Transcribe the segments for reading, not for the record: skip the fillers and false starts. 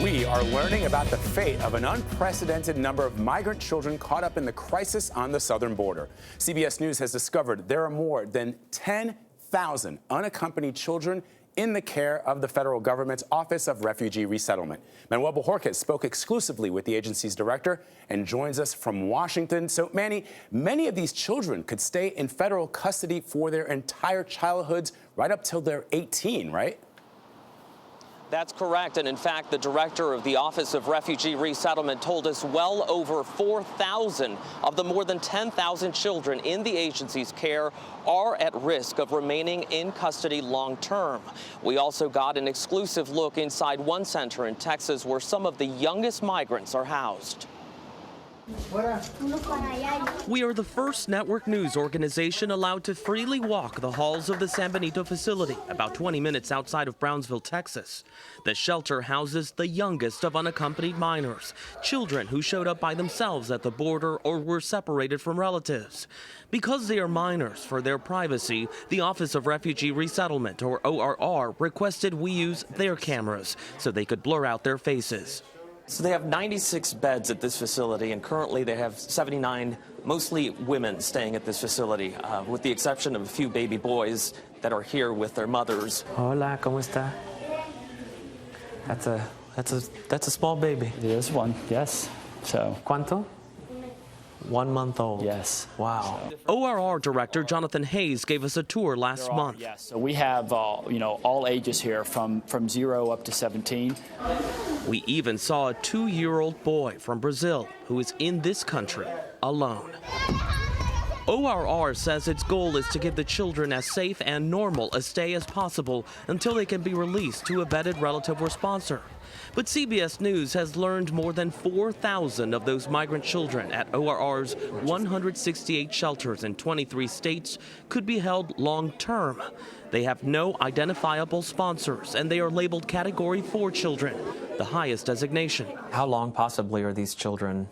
We are learning about the fate of an unprecedented number of migrant children caught up in the crisis on the southern border. CBS News has discovered there are more than 10,000 unaccompanied children in the care of the federal government's Office of Refugee Resettlement. Manuel Bojorquez spoke exclusively with the agency's director and joins us from Washington. So, Manny, many of these children could stay in federal custody for their entire childhoods right up till they're 18, right? That's correct. And in fact, the director of the Office of Refugee Resettlement told us well over 4,000 of the more than 10,000 children in the agency's care are at risk of remaining in custody long term. We also got an exclusive look inside one center in Texas where some of the youngest migrants are housed. We are the first network news organization allowed to freely walk the halls of the San Benito facility, about 20 minutes outside of Brownsville, Texas. The shelter houses the youngest of unaccompanied minors, children who showed up by themselves at the border or were separated from relatives. Because they are minors, for their privacy, the Office of Refugee Resettlement, or ORR, requested we use their cameras so they could blur out their faces. So they have 96 beds at this facility, and currently they have 79, mostly women, staying at this facility, with the exception of a few baby boys that are here with their mothers. Hola, ¿cómo está? That's a small baby. It is one, yes. So. ¿Cuánto? 1 month old. Yes. Wow. ORR Director Jonathan Hayes gave us a tour last month. Yes. So we have, all ages here from 0 up to 17. We even saw a 2-year-old boy from Brazil who is in this country alone. ORR says its goal is to give the children as safe and normal a stay as possible until they can be released to a vetted relative or sponsor. But CBS News has learned more than 4,000 of those migrant children at ORR's 168 shelters in 23 states could be held long term. They have no identifiable sponsors, and they are labeled Category 4 children, the highest designation. How long possibly are these children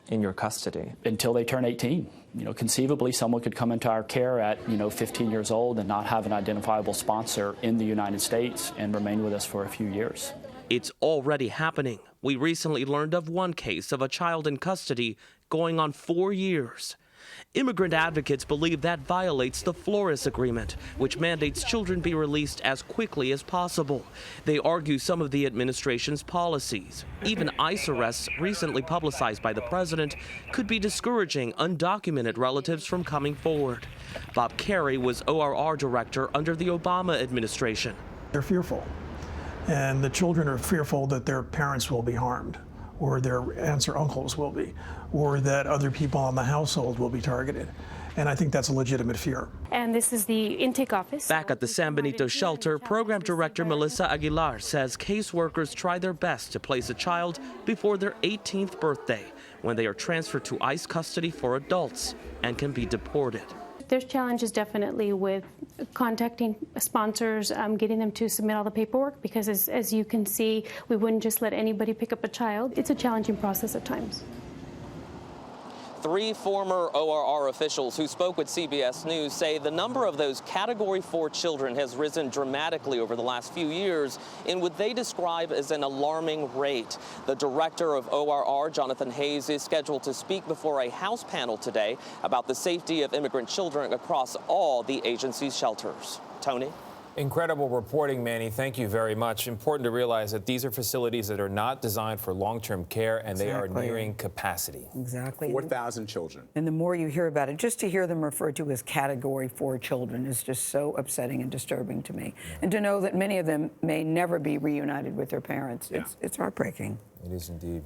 in your custody? Until they turn 18. Conceivably, someone could come into our care at, 15 years old and not have an identifiable sponsor in the United States and remain with us for a few years. It's already happening. We recently learned of one case of a child in custody going on 4 years. Immigrant advocates believe that violates the Flores Agreement, which mandates children be released as quickly as possible. They argue some of the administration's policies, even ICE arrests recently publicized by the president, could be discouraging undocumented relatives from coming forward. Bob Carey was ORR director under the Obama administration. They're fearful, and the children are fearful that their parents will be harmed, or their aunts or uncles will be, or that other people in the household will be targeted. And I think that's a legitimate fear. And this is the intake office. Back at the San Benito shelter, Program Director Melissa Aguilar says caseworkers try their best to place a child before their 18th birthday, when they are transferred to ICE custody for adults and can be deported. There's challenges definitely with contacting sponsors, getting them to submit all the paperwork, because as you can see, we wouldn't just let anybody pick up a child. It's a challenging process at times. 3 former ORR officials who spoke with CBS News say the number of those Category 4 children has risen dramatically over the last few years in what they describe as an alarming rate. The director of ORR, Jonathan Hayes, is scheduled to speak before a House panel today about the safety of immigrant children across all the agency's shelters. Tony? Incredible reporting, Manny. Thank you very much. Important to realize that these are facilities that are not designed for long-term care, and they are nearing capacity. Exactly. 4,000 children. And the more you hear about it, just to hear them referred to as Category 4 children is just so upsetting and disturbing to me. Yeah. And to know that many of them may never be reunited with their parents, it's heartbreaking. It is indeed.